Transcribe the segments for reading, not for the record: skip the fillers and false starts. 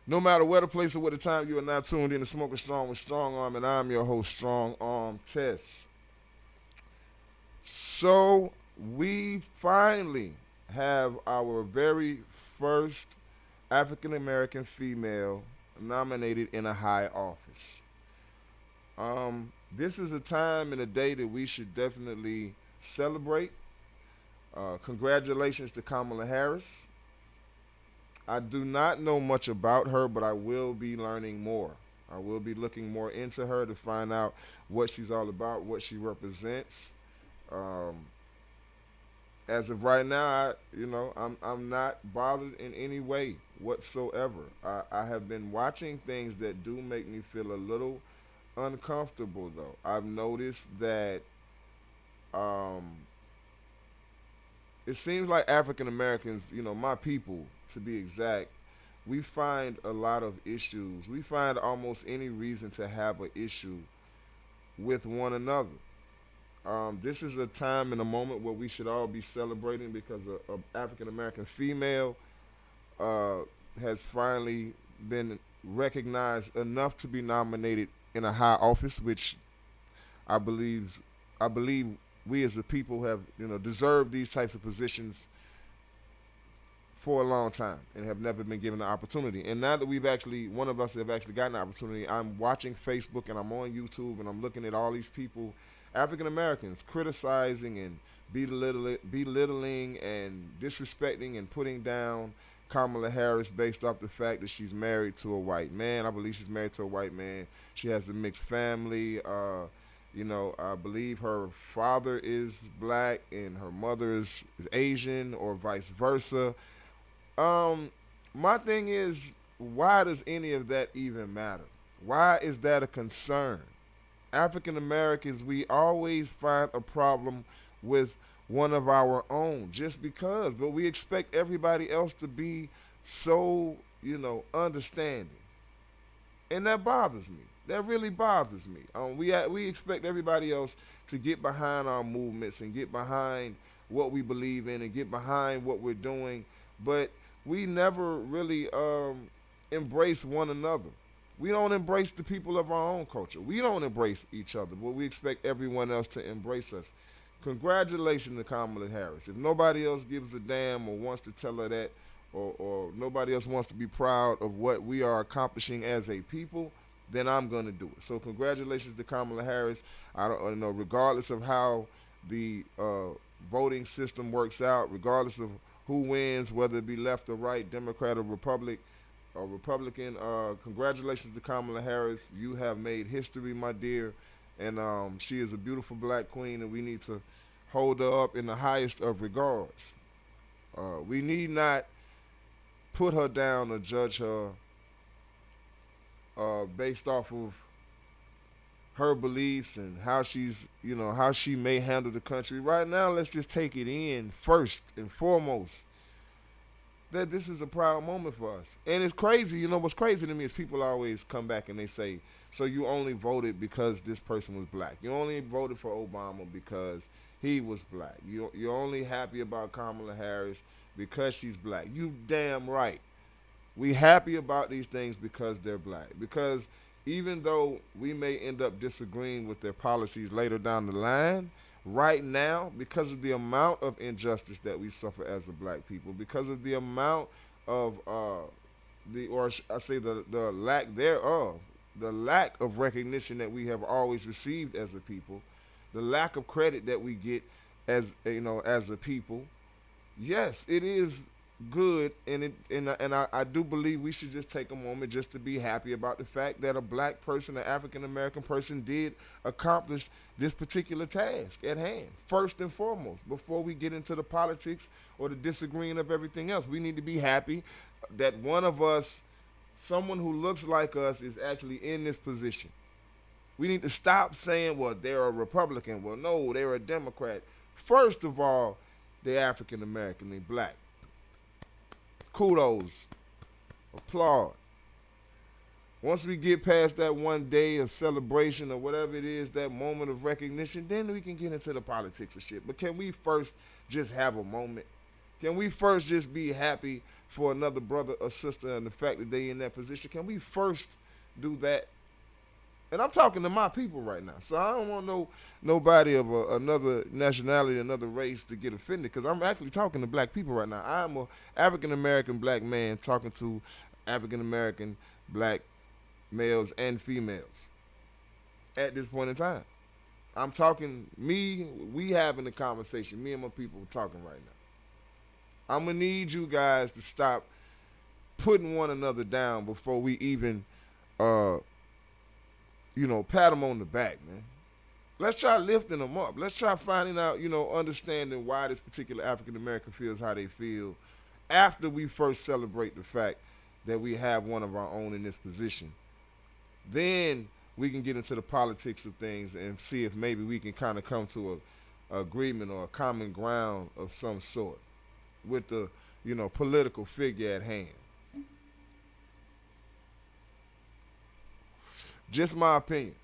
No matter where the place or what the time, you are now tuned in to Smoking Strong with Strong Arm, and I'm your host, Strong Arm Test. So we finally have our very first African American female nominated in a high office. This is a time and a day that we should definitely celebrate. Congratulations to Kamala Harris. I do not know much about her, but I will be learning more. I will be looking more into her to find out what she's all about, what she represents. Um, as of right now, I'm not bothered in any way whatsoever. I have been watching things that do make me feel a little uncomfortable, though. I've noticed that um, it seems like African Americans, my people to be exact, we find a lot of issues. We find almost any reason to have an issue with one another. This is a time and a moment where we should all be celebrating because a African American female uh, has finally been recognized enough to be nominated in a high office, which I believe I believe we as a people have deserved these types of positions for a long time and have never been given the opportunity. And now that we've actually, one of us have actually gotten the opportunity, I'm watching Facebook and I'm on YouTube and I'm looking at all these people, African Americans, criticizing and belittling and disrespecting and putting down Kamala Harris based off the fact that she's married to a white man. I believe she's married to a white man. She has a mixed family. I believe her father is black and her mother is Asian or vice versa. Um, my thing is, why does any of that even matter? Why is that a concern? African Americans, we always find a problem with one of our own just because, but we expect everybody else to be so, understanding. And that bothers me. That really bothers me. We expect everybody else to get behind our movements and get behind what we believe in and get behind what we're doing, but we never really embrace one another. We don't embrace the people of our own culture. We don't embrace each other, but we expect everyone else to embrace us. Congratulations to Kamala Harris. If nobody else gives a damn or wants to tell her that, or nobody else wants to be proud of what we are accomplishing as a people, then I'm going to do it. So congratulations to Kamala Harris. I don't know, regardless of how the voting system works out, regardless of who wins, whether it be left or right, Democrat or Republican. Congratulations to Kamala Harris. You have made history, my dear, and she is a beautiful black queen, and we need to hold her up in the highest of regards. We need not put her down or judge her based off of her beliefs and how she may handle the country. Right now, let's just take it in first and foremost that this is a proud moment for us. And it's crazy. What's crazy to me is people always come back and they say, so you only voted because this person was black. You only voted for Obama because he was black. You're only happy about Kamala Harris because she's black. You damn right. We happy about these things because they're black. Because even though we may end up disagreeing with their policies later down the line, right now, because of the amount of injustice that we suffer as a black people, because of the amount of I say the lack thereof, the lack of recognition that we have always received as a people, the lack of credit that we get as a people. Yes, it is good, and I do believe we should just take a moment just to be happy about the fact that a black person, an African American person, did accomplish this particular task at hand. First and foremost, before we get into the politics or the disagreeing of everything else, we need to be happy that one of us, someone who looks like us, is actually in this position. We need to stop saying, well, they're a Republican. Well, no, they're a Democrat. First of all, they're African American, they're black. Kudos, applaud. Once we get past that one day of celebration or whatever it is, that moment of recognition, then we can get into the politics of shit. But can we first just have a moment? Can we first just be happy for another brother or sister and the fact that they in that position? Can we first do that? And I'm talking to my people right now, so I don't want nobody of another nationality, another race to get offended, because I'm actually talking to black people right now. I'm a African American black man talking to African American black males and females at this point in time. I'm talking we having a conversation. Me and my people talking right now. I'm gonna need you guys to stop putting one another down before we even, uh, pat them on the back, man. Let's try lifting them up. Let's try finding out, understanding why this particular African American feels how they feel after we first celebrate the fact that we have one of our own in this position. Then we can get into the politics of things and see if maybe we can kind of come to a agreement or a common ground of some sort with the, political figure at hand. Just my opinion.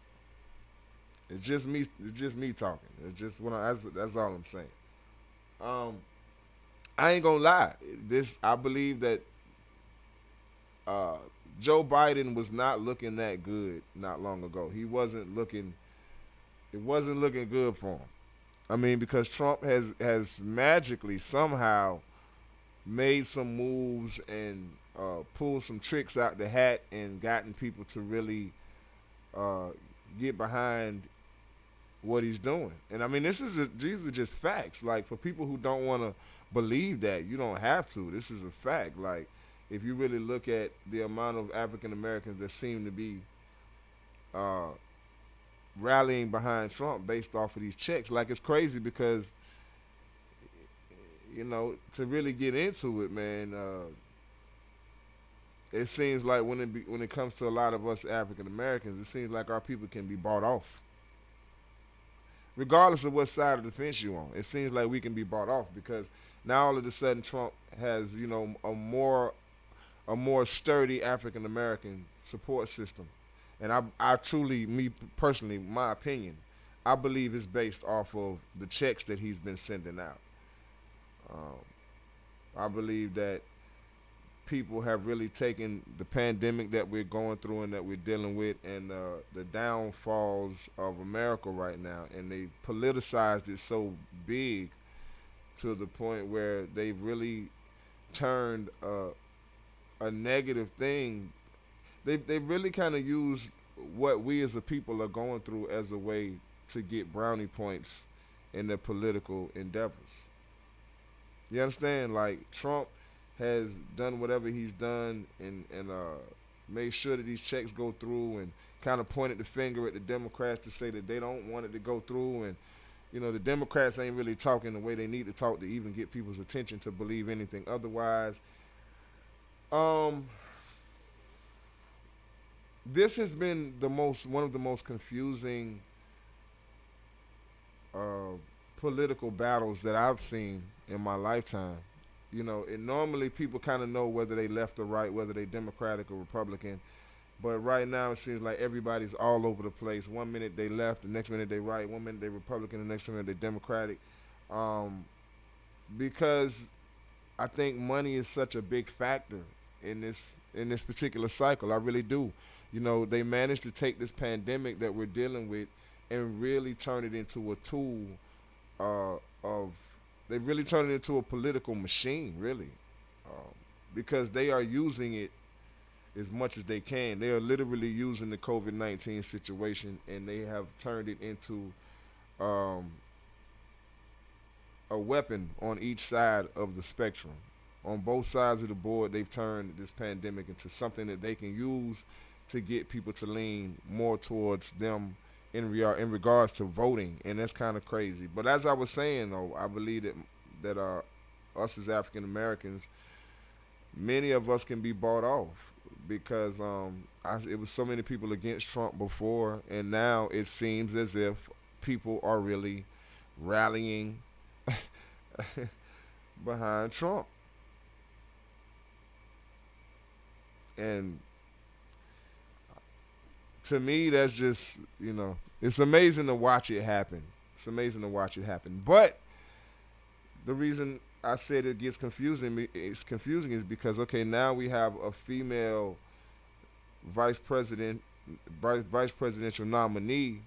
It's just me. It's just me talking. It's just that's all I'm saying. Um, I ain't gonna lie. I believe that uh, Joe Biden was not looking that good not long ago. He wasn't looking. It wasn't looking good for him. I mean, because Trump has magically somehow made some moves and pulled some tricks out the hat and gotten people to really uh, get behind what he's doing. And I mean, these are just facts. Like, for people who don't want to believe that, you don't have to. This is a fact. Like, if you really look at the amount of African Americans that seem to be uh, rallying behind Trump based off of these checks, like, it's crazy because, to really get into it, man, it seems like when it comes to a lot of us African Americans, it seems like our people can be bought off, regardless of what side of the fence you're on. It seems like we can be bought off because now all of a sudden Trump has, a more sturdy African American support system, and I truly, me personally, my opinion, I believe it's based off of the checks that he's been sending out. Um, I believe that people have really taken the pandemic that we're going through and that we're dealing with and the downfalls of America right now, and they politicized it so big to the point where they've really turned a negative thing. They really kind of use what we as a people are going through as a way to get brownie points in their political endeavors. You understand? Like, Trump has done whatever he's done and made sure that these checks go through and kind of pointed the finger at the Democrats to say that they don't want it to go through. And, the Democrats ain't really talking the way they need to talk to even get people's attention to believe anything otherwise. This has been one of the most confusing uh, political battles that I've seen in my lifetime. Normally people kind of know whether they left or right, whether they Democratic or Republican. But right now it seems like everybody's all over the place. 1 minute they left, the next minute they right. 1 minute they Republican, the next minute they Democratic. Because I think money is such a big factor in this particular cycle. I really do. They managed to take this pandemic that we're dealing with and really turn it into a tool of. They really turn it into a political machine, really, because they are using it as much as they can. They are literally using the COVID-19 situation, and they have turned it into a weapon on each side of the spectrum. On both sides of the board, they've turned this pandemic into something that they can use to get people to lean more towards them in regards to voting, and that's kind of crazy. But as I was saying, though, I believe that us as African Americans, many of us can be bought off because it was so many people against Trump before, and now it seems as if people are really rallying behind Trump. And to me, that's just, it's amazing to watch it happen. It's amazing to watch it happen. But the reason I said it gets confusing. It's confusing is because okay, now we have a female vice president, vice presidential nominee,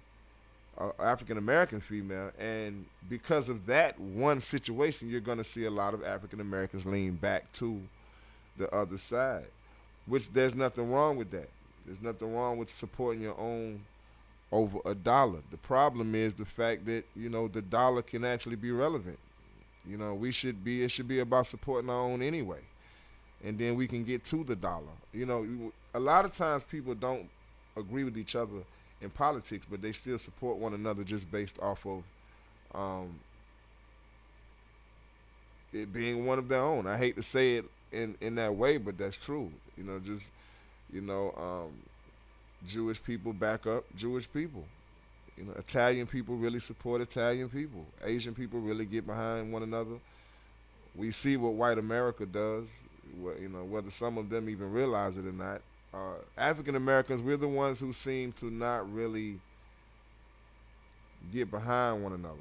African American female, and because of that one situation, you're going to see a lot of African Americans lean back to the other side, which there's nothing wrong with that. There's nothing wrong with supporting your own over a dollar. The problem is the fact that the dollar can actually be relevant. It should be about supporting our own anyway, and then we can get to the dollar. A lot of times people don't agree with each other in politics, but they still support one another just based off of it being one of their own. I hate to say it in that way, but that's true. Just you know, Jewish people back up Jewish people. Italian people really support Italian people. Asian people really get behind one another. We see what white America does. Whether some of them even realize it or not. African Americans, we're the ones who seem to not really get behind one another.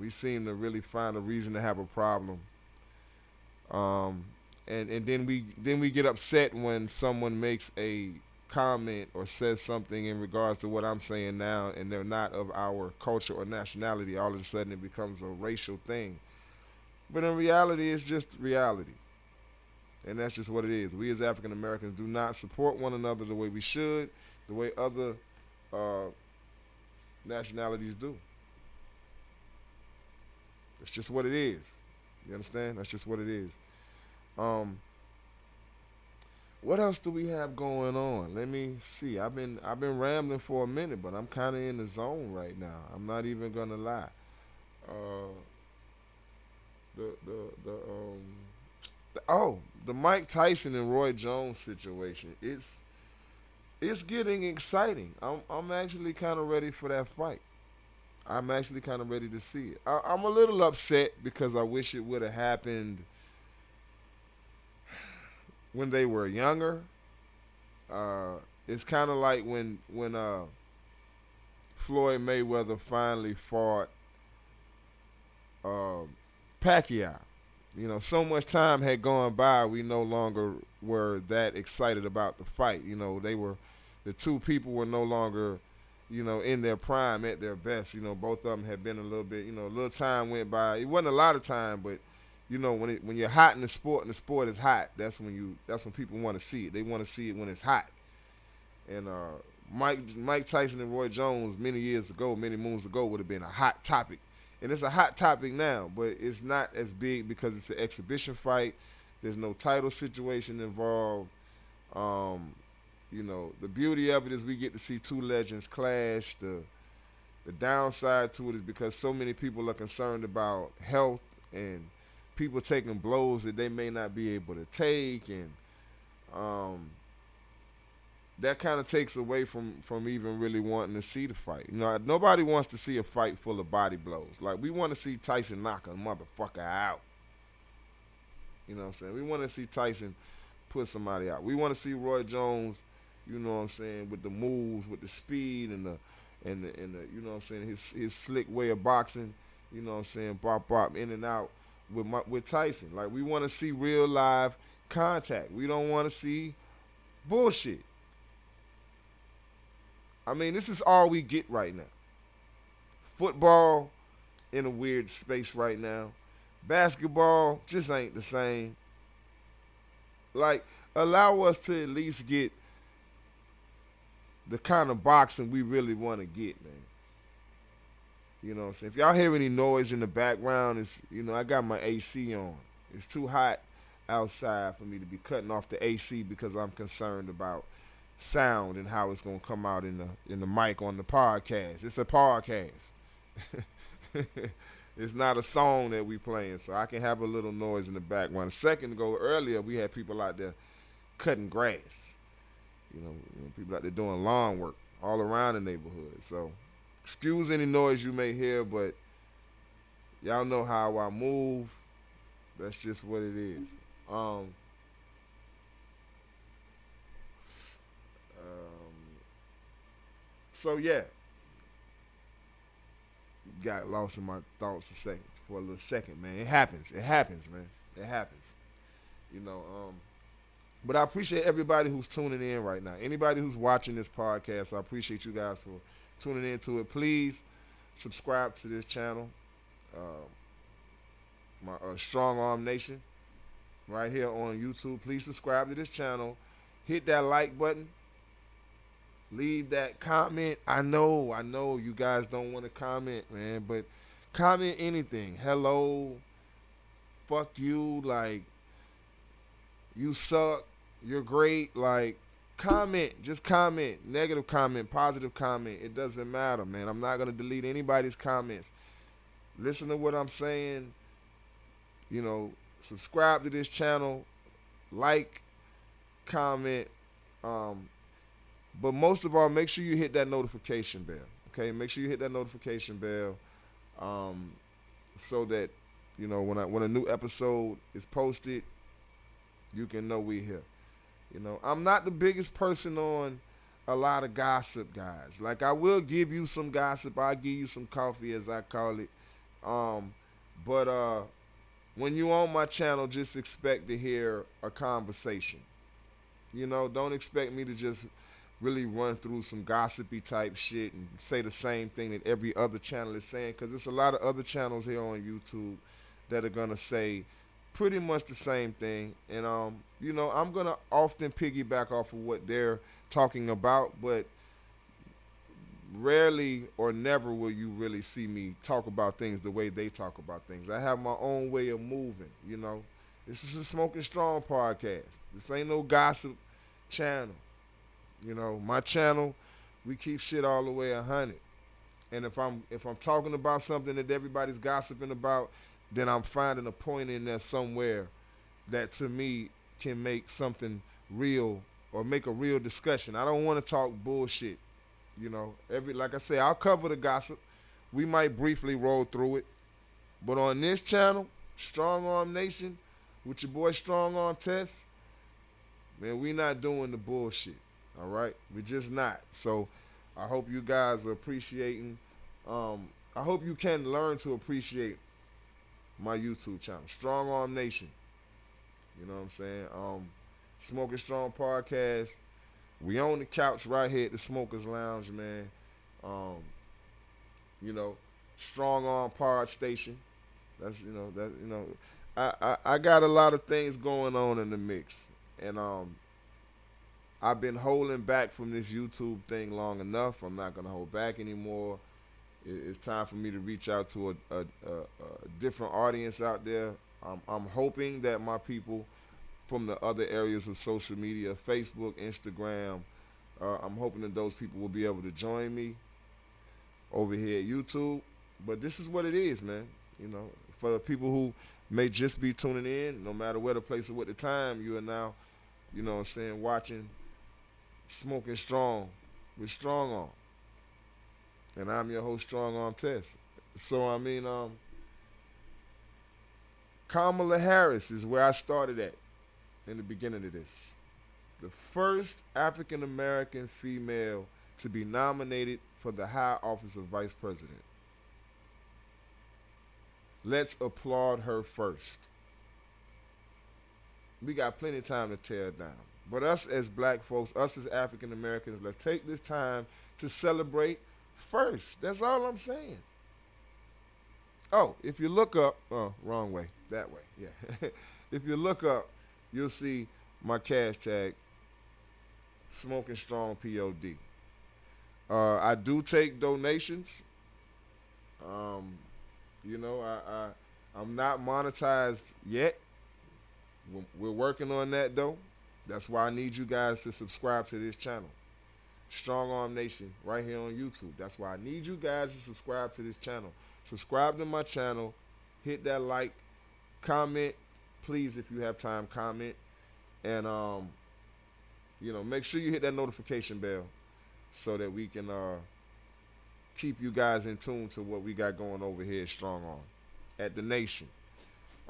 We seem to really find a reason to have a problem. And then we get upset when someone makes a comment or says something in regards to what I'm saying now, and they're not of our culture or nationality. All of a sudden, it becomes a racial thing. But in reality, it's just reality. And that's just what it is. We as African Americans do not support one another the way we should, the way other nationalities do. It's just what it is. You understand? That's just what it is. What else do we have going on? Let me see. I've been rambling for a minute, but I'm kind of in the zone right now. I'm not even gonna lie. The Mike Tyson and Roy Jones situation. It's getting exciting. I'm actually kind of ready for that fight. I'm actually kind of ready to see it. I'm a little upset because I wish it would have happened when they were younger. It's kind of like when Floyd Mayweather finally fought Pacquiao. So much time had gone by, we no longer were that excited about the fight. The two people were no longer, in their prime, at their best. Both of them had been a little bit, a little time went by. It wasn't a lot of time, but when you're hot in the sport and the sport is hot, that's when people want to see it. They want to see it when it's hot. And Mike Tyson and Roy Jones many moons ago would have been a hot topic. And it's a hot topic now, but it's not as big because it's an exhibition fight. There's no title situation involved. The beauty of it is we get to see two legends clash. The downside to it is because so many people are concerned about health and people taking blows that they may not be able to take, and that kind of takes away from even really wanting to see the fight. Nobody wants to see a fight full of body blows. Like, we want to see Tyson knock a motherfucker out. You know what I'm saying? We want to see Tyson put somebody out. We want to see Roy Jones, with the moves, with the speed and the his slick way of boxing, bop bop in and out with Tyson. Like, we want to see real live contact. We don't want to see bullshit. I mean, this is all we get right now. Football in a weird space right now. Basketball just ain't the same. Like, allow us to at least get the kind of boxing we really want to get, man. You know what I'm saying? If y'all hear any noise in the background, it's, I got my AC on. It's too hot outside for me to be cutting off the AC because I'm concerned about sound and how it's gonna come out in the mic on the podcast. It's a podcast. It's not a song that we playing, so I can have a little noise in the background. A second ago, earlier, we had people out there cutting grass. People out there doing lawn work all around the neighborhood. So, excuse any noise you may hear, but y'all know how I move. That's just what it is. So yeah, got lost in my thoughts a second. for a little second, man. It happens. It happens, man. It happens. You know, but I appreciate everybody who's tuning in right now. Anybody who's watching this podcast, I appreciate you guys for tuning into it. Please subscribe to this channel, my Strong Arm Nation, right here on YouTube. Please subscribe to this channel. Hit that like button. Leave that comment. I know you guys don't want to comment, man, but comment anything. Hello, fuck you, like, you suck, you're great, like, comment. Just comment. Negative comment, positive comment. It doesn't matter, man. I'm not going to delete anybody's comments. Listen to what I'm saying. You know, subscribe to this channel. Like, comment. But most of all, make sure you hit that notification bell. Okay? Make sure you hit that notification bell so that, you know, when a new episode is posted, you can know we're here. You know, I'm not the biggest person on a lot of gossip, guys. Like, I will give you some gossip. I'll give you some coffee, as I call it. But when you on my channel, just expect to hear a conversation. You know, don't expect me to just really run through some gossipy type shit and say the same thing that every other channel is saying, because there's a lot of other channels here on YouTube that are going to say pretty much the same thing. And, you know, I'm going to often piggyback off of what they're talking about, but rarely or never will you really see me talk about things the way they talk about things. I have my own way of moving, you know. This is a Smoking Strong podcast. This ain't no gossip channel. You know, my channel, we keep shit all the way 100. And if I'm talking about something that everybody's gossiping about, then I'm finding a point in there somewhere that to me can make something real or make a real discussion. I don't want to talk bullshit. You know, like I say, I'll cover the gossip. We might briefly roll through it. But on this channel, Strong Arm Nation, with your boy Strong Arm Test, man, we not doing the bullshit. All right? We're just not. So I hope you guys are appreciating. I hope you can learn to appreciate my YouTube channel, Strong Arm Nation. You know what I'm saying? Smoking Strong Podcast. We on the couch right here at the Smokers Lounge, man. You know, Strong Arm Pod Station. That's, you know, I got a lot of things going on in the mix. And I've been holding back from this YouTube thing long enough. I'm not gonna hold back anymore. It's time for me to reach out to a different audience out there. I'm hoping that my people from the other areas of social media, Facebook, Instagram, I'm hoping that those people will be able to join me over here at YouTube. But this is what it is, man. You know, for the people who may just be tuning in, no matter where the place or what the time, you are now, you know what I'm saying, watching Smoking Strong with Strong Arm. And I'm your host, Strong Arm Test. So, I mean, Kamala Harris is where I started at in the beginning of this. The first African American female to be nominated for the high office of Vice President. Let's applaud her first. We got plenty of time to tear it down. But us as black folks, us as African Americans, let's take this time to celebrate first. That's all I'm saying. Oh, if you look up, wrong way, that way, yeah. If you look up, you'll see my cash tag, Smoking Strong POD. I do take donations. You know, I'm not monetized yet. We're working on that, though. That's why I need you guys to subscribe to this channel, Strong Arm Nation, right here on YouTube. That's why I need you guys to subscribe to this channel. Subscribe to my channel. Hit that like. Comment. Please, if you have time, comment. And, you know, make sure you hit that notification bell so that we can keep you guys in tune to what we got going over here at Strong Arm, at the Nation.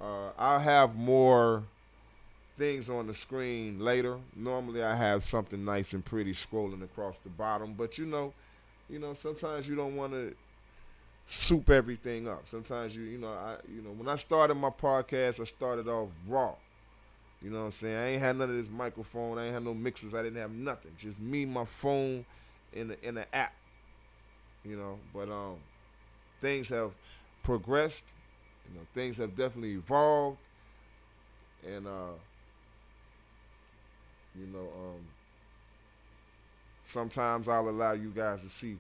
I'll have more things on the screen later. Normally I have something nice and pretty scrolling across the bottom, but you know, sometimes you don't want to soup everything up. Sometimes when I started my podcast, I started off raw. You know what I'm saying? I ain't had none of this microphone. I ain't had no mixers. I didn't have nothing. Just me, my phone, in the app. But things have progressed. Things have definitely evolved, and you know, sometimes I'll allow you guys to see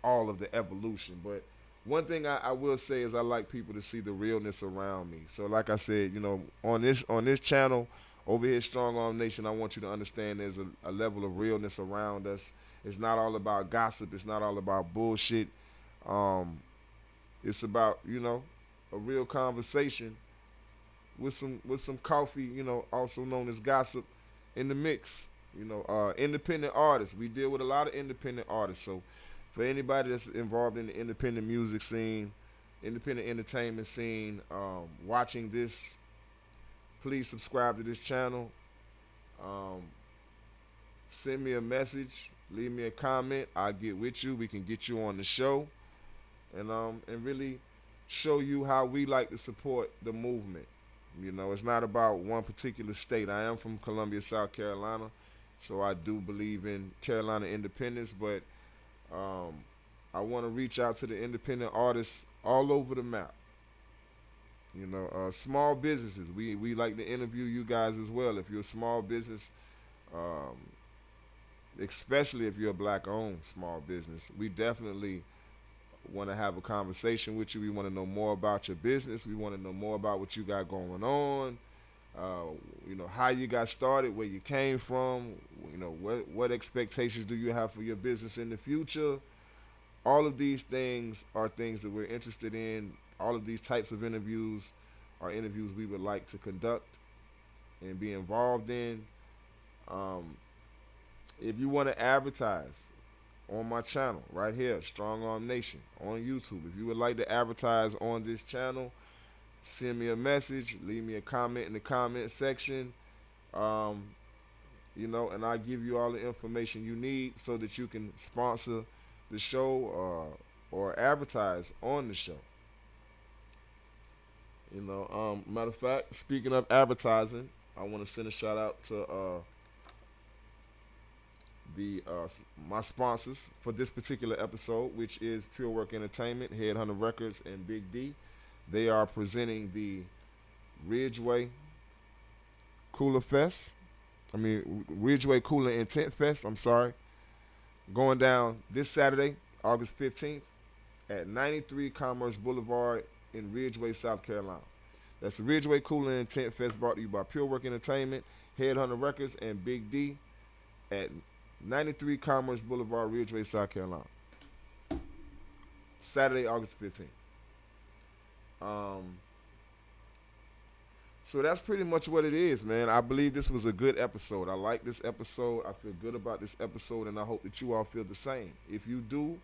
all of the evolution. But one thing I will say is I like people to see the realness around me. So like I said, on this channel over here, Strong Arm Nation, I want you to understand there's a level of realness around us. It's not all about gossip. It's not all about bullshit. It's about a real conversation with some coffee. Also known as gossip in the mix. Independent artists. We deal with a lot of independent artists. So for anybody that's involved in the independent music scene, independent entertainment scene, watching this, please subscribe to this channel. Send me a message, leave me a comment. I'll get with you. We can get you on the show, and really show you how we like to support the movement. It's not about one particular state. I am from Columbia, South Carolina, so I do believe in Carolina independence, but I want to reach out to the independent artists all over the map. Small businesses. We like to interview you guys as well. If you're a small business, especially if you're a black-owned small business, we definitely want to have a conversation with you. We want to know more about your business. We want to know more about what you got going on. How you got started, where you came from. What expectations do you have for your business in the future? All of these things are things that we're interested in. All of these types of interviews are interviews we would like to conduct and be involved in. If you want to advertise on my channel right here, Strong Arm Nation, on YouTube, if you would like to advertise on this channel, send me a message, leave me a comment in the comment section, and I'll give you all the information you need so that you can sponsor the show or advertise on the show. Matter of fact, speaking of advertising, I want to send a shout out to my sponsors for this particular episode, which is Pure Work Entertainment, Headhunter Records, and Big D. They are presenting the Ridgeway Cooler Fest. Ridgeway Cooler Intent Fest. I'm sorry. Going down this Saturday, August 15th, at 93 Commerce Boulevard in Ridgeway, South Carolina. That's the Ridgeway Cooler Intent Fest, brought to you by Pure Work Entertainment, Headhunter Records, and Big D at 93 Commerce Boulevard, Ridgeway, South Carolina. Saturday, August 15th. So that's pretty much what it is, man. I believe this was a good episode. I like this episode. I feel good about this episode, and I hope that you all feel the same. If you do,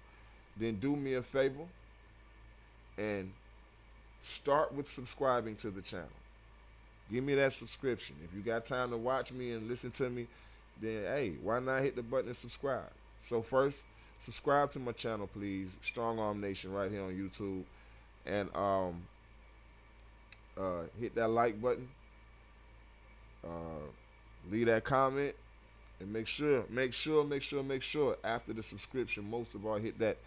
then do me a favor and start with subscribing to the channel. Give me that subscription. If you got time to watch me and listen to me, then hey, why not hit the button and subscribe? So first, subscribe to my channel, please. Strong Arm Nation right here on YouTube. And hit that like button. Leave that comment. And make sure after the subscription, most of all, hit that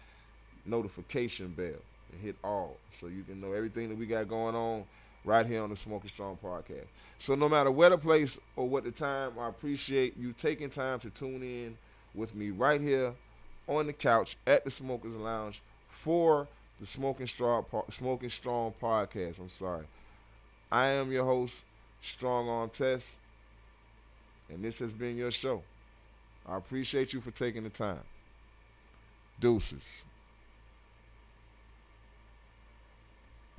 notification bell and hit all, so you can know everything that we got going on right here on the Smoking Strong podcast. So no matter where the place or what the time, I appreciate you taking time to tune in with me right here on the couch at the Smokers Lounge for the Smoking Strong podcast. I'm sorry. I am your host, Strong Arm Test, and this has been your show. I appreciate you for taking the time. Deuces.